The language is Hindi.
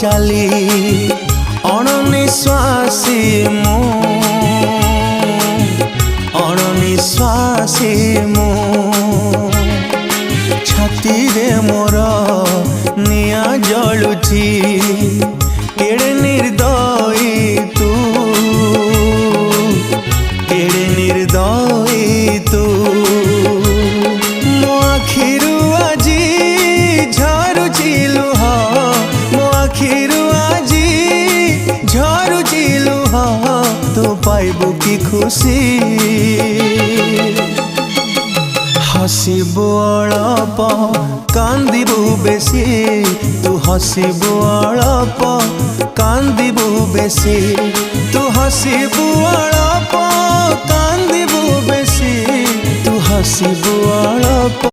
चाली अणनिश्वासी मु अणनिश्वासी मु छाती रे मोर निया जलुची केड़े निर्दयी तू केड़े निर्दयी तू मो आखिरु आजी झरुची लुह मो आखिरु आजी झरुची लुह तू पाइबु की खुशी हसिबु अळप कांदिबु बेसी तू हसिबु अळप कांदिबु बेसी तू हसिबु अळप कांदिबु बेसी तू हसिबु अळप।